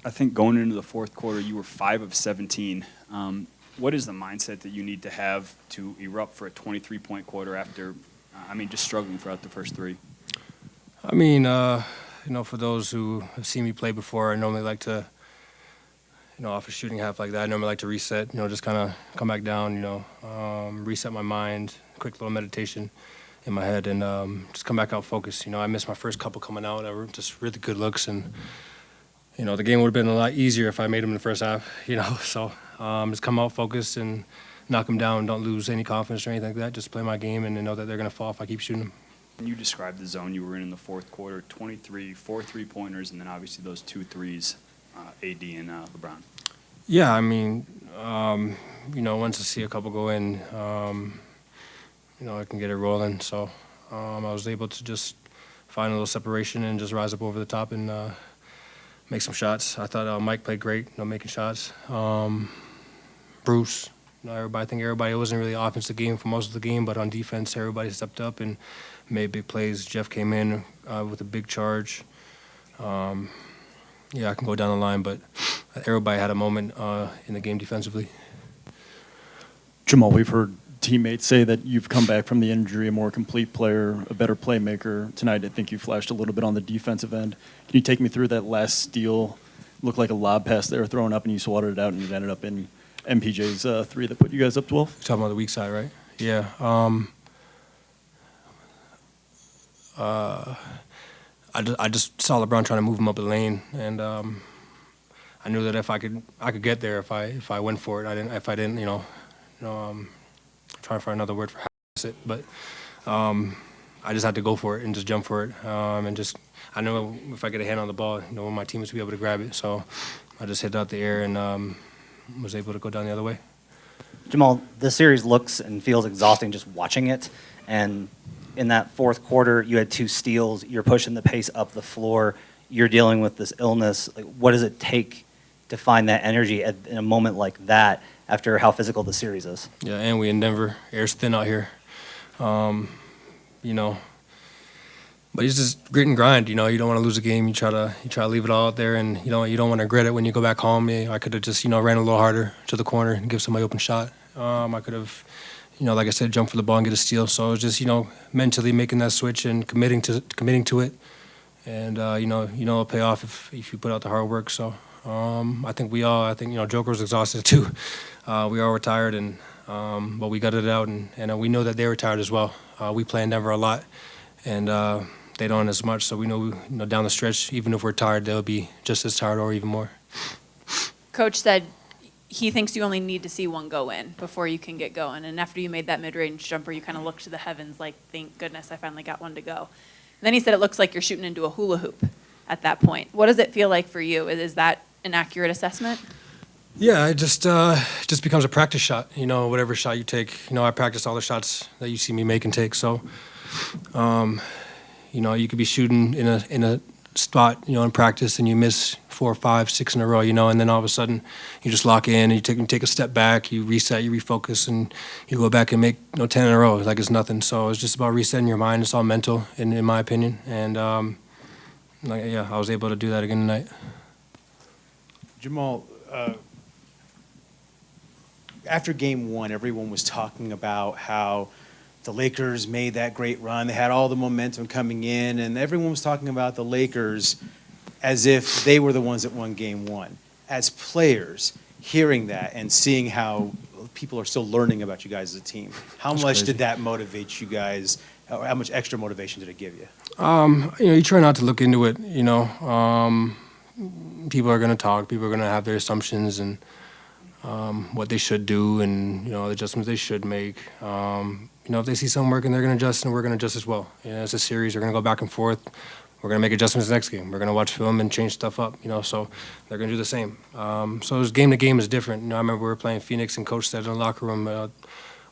I think going into the fourth quarter, you were 5 of 17. What is the mindset that you need to have to erupt for a 23-point quarter after, just struggling throughout the first three? For those who have seen me play before, I normally like to, off a shooting half like that, I normally like to reset, just kind of come back down, reset my mind, quick little meditation in my head, and just come back out focused. I missed my first couple coming out. They were just really good looks, and, the game would have been a lot easier if I made them in the first half, So just come out focused and knock them down. Don't lose any confidence or anything like that. Just play my game and know that they're going to fall if I keep shooting them. Can you describe the zone you were in the fourth quarter? 23, 4 3-pointers, and then obviously those 2 threes, AD and LeBron. Yeah, once I see a couple go in, I can get it rolling. So I was able to just find a little separation and just rise up over the top and make some shots. I thought Mike played great, making shots. Bruce, I think everybody wasn't really offensive game for most of the game, but on defense, everybody stepped up and made big plays. Jeff came in with a big charge. I can go down the line, but everybody had a moment in the game defensively. Jamal, we've heard teammates say that you've come back from the injury a more complete player, a better playmaker. Tonight, I think you flashed a little bit on the defensive end. Can you take me through that last steal? Looked like a lob pass they were throwing up, and you swatted it out, and it ended up in MPJ's 3 that put you guys up 12? You're talking about the weak side, right? Yeah. I just saw LeBron trying to move him up the lane, and I knew that if I could get there if I went for it. If I didn't, trying to find another word for it, but I just had to go for it and just jump for it, and just I know if I get a hand on the ball, my teammates will be able to grab it. So I just hit it out the air and was able to go down the other way. Jamal, this series looks and feels exhausting just watching it, and in that fourth quarter, you had 2 steals. You're pushing the pace up the floor. You're dealing with this illness. What does it take to find that energy in a moment like that after how physical the series is? Yeah, and we in Denver. Air's thin out here. But it's just grit and grind. You don't want to lose a game. You try to leave it all out there, and you don't want to regret it when you go back home. I could have just ran a little harder to the corner and give somebody open shot. I could have, like I said, jump for the ball and get a steal. So it was just mentally making that switch and committing to it, and it'll pay off if you put out the hard work. So I think Joker was exhausted too. We all were tired, and but we got it out, and we know that they were tired as well. We play in Denver a lot, and they don't as much. So we know, down the stretch, even if we're tired, they'll be just as tired or even more. Coach said he thinks you only need to see one go in before you can get going. And after you made that mid-range jumper, you kind of looked to the heavens like, thank goodness I finally got one to go. And then he said it looks like you're shooting into a hula hoop at that point. What does it feel like for you? Is that an accurate assessment? Yeah, it just becomes a practice shot. Whatever shot you take. I practice all the shots that you see me make and take. So, you could be shooting in a spot, in practice, and you miss 4, 5, 6 in a row, and then all of a sudden you just lock in, and you take a step back, you reset, you refocus, and you go back and make 10 in a row like it's nothing. So it's just about resetting your mind. It's all mental, in my opinion, and I was able to do that again tonight. Jamal, after game 1, everyone was talking about how the Lakers made that great run. They had all the momentum coming in, and everyone was talking about the Lakers as if they were the ones that won game 1. As players, hearing that and seeing how people are still learning about you guys as a team, how much did that motivate you guys? How much extra motivation did it give you? You try not to look into it. People are going to talk. People are going to have their assumptions and what they should do and, the adjustments they should make. If they see something working, they're going to adjust, and we're going to adjust as well. It's a series. We're going to go back and forth. We're going to make adjustments next game. We're going to watch film and change stuff up, so they're going to do the same. So it's game to game is different. I remember we were playing Phoenix, and Coach said in the locker room,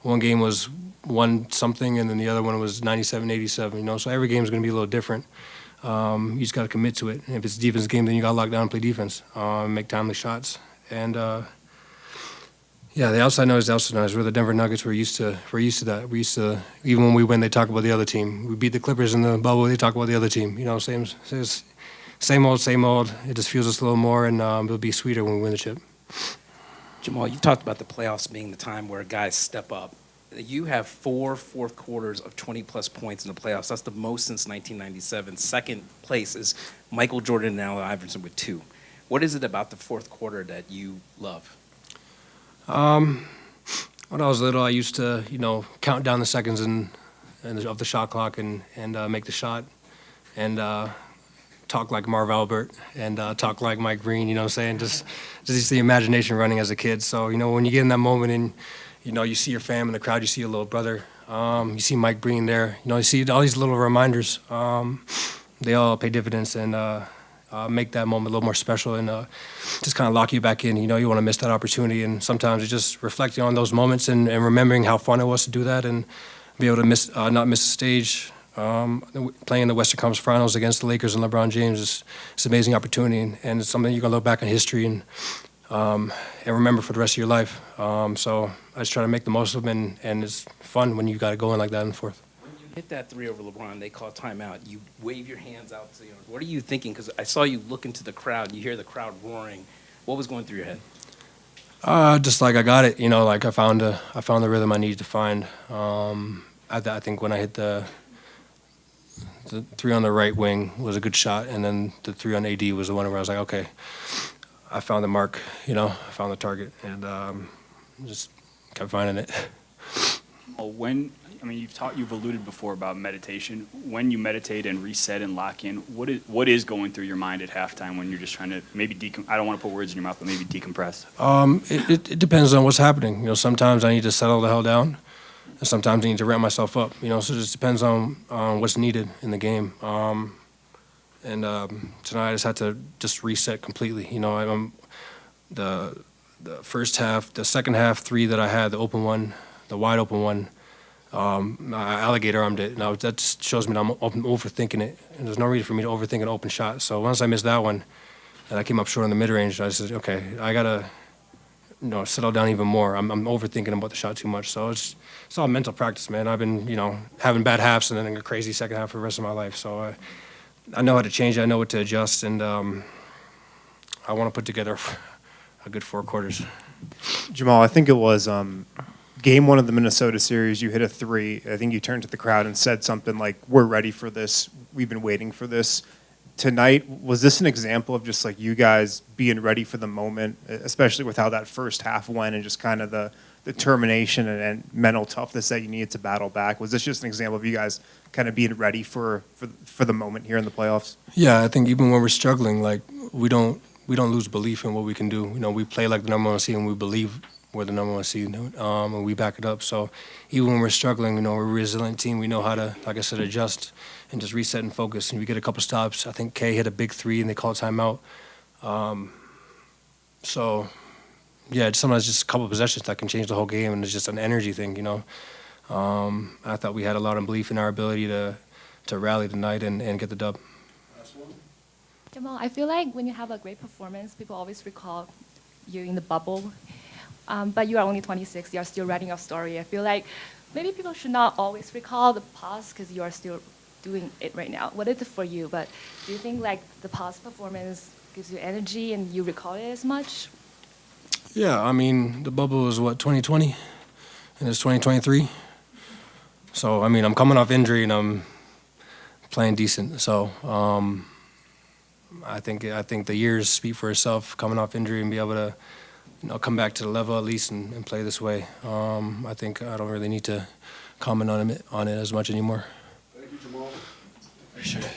one game was 1-something, and then the other one was 97-87, so every game is going to be a little different. You just got to commit to it. And if it's a defense game, then you got to lock down and play defense, make timely shots. And the outside noise is the outside noise. We're the Denver Nuggets. We're used to that. Even when we win, they talk about the other team. We beat the Clippers in the bubble. They talk about the other team. Same same old, same old. It just fuels us a little more, and it'll be sweeter when we win the chip. Jamal, you've talked about the playoffs being the time where guys step up. You have 4 fourth quarters of 20-plus points in the playoffs. That's the most since 1997. Second place is Michael Jordan and Allen Iverson with 2. What is it about the fourth quarter that you love? When I was little, I used to, count down the seconds of the shot clock and make the shot and talk like Marv Albert and talk like Mike Green, you know what I'm saying? Just the imagination running as a kid. So, when you get in that moment and, you see your fam in the crowd, you see your little brother, you see Mike Green there, you see all these little reminders. They all pay dividends and make that moment a little more special and just kind of lock you back in. You want to miss that opportunity. And sometimes it's just reflecting on those moments and remembering how fun it was to do that and be able to not miss a stage. Playing in the Western Conference Finals against the Lakers and LeBron James is an amazing opportunity, and it's something you're going to look back in history and remember for the rest of your life. So I just try to make the most of them, and it's fun when you got to go in like that in the fourth. When you hit that 3 over LeBron, they call timeout. You wave your hands out. What are you thinking? Because I saw you look into the crowd, and you hear the crowd roaring. What was going through your head? Just like I got it, like I found the rhythm I needed to find. I think when I hit the 3 on the right wing was a good shot, and then the 3 on AD was the one where I was like, okay, I found the mark, I found the target, and just kept finding it. Well, you've alluded before about meditation. When you meditate and reset and lock in, what is going through your mind at halftime when you're just trying to maybe I don't want to put words in your mouth, but maybe decompress? It depends on what's happening. Sometimes I need to settle the hell down. And sometimes I need to ramp myself up, so it just depends on what's needed in the game. Tonight I just had to just reset completely. The first half, the second half 3 that I had, the open one, the wide open one, I alligator armed it. Now that just shows me that I'm overthinking it, and there's no reason for me to overthink an open shot. So once I missed that one, and I came up short in the mid range, I said, okay, I gotta settle down even more. I'm overthinking about the shot too much. So it's all mental practice, man. I've been, having bad halves and then a crazy second half for the rest of my life. So I know how to change it. I know what to adjust, and I want to put together a good 4 quarters. Jamal, I think it was game 1 of the Minnesota series. You hit a 3. I think you turned to the crowd and said something like, "We're ready for this. We've been waiting for this." Tonight, was this an example of just like you guys being ready for the moment, especially with how that first half went and just kind of the determination and mental toughness that you needed to battle back? Was this just an example of you guys kind of being ready for the moment here in the playoffs? Yeah, I think even when we're struggling, like we don't lose belief in what we can do. We play like the number 1 seed and we believe we're the number 1 seed, and we back it up. So even when we're struggling, we're a resilient team. We know how to, like I said, adjust and just reset and focus. And we get a couple stops. I think K hit a big 3 and they called timeout. So yeah, sometimes just a couple of possessions that can change the whole game, and it's just an energy thing, I thought we had a lot of belief in our ability to rally tonight and get the dub. Jamal, I feel like when you have a great performance, people always recall you in the bubble. But you are only 26, you are still writing your story. I feel like maybe people should not always recall the past because you are still doing it right now. What is it for you? But do you think like the past performance gives you energy and you recall it as much? Yeah, the bubble was 2020, and it's 2023. So, I'm coming off injury and I'm playing decent. So, I think the years speak for itself, coming off injury and be able to, come back to the level at least and play this way. I think I don't really need to comment on it as much anymore. Thank you, Jamal. Appreciate it.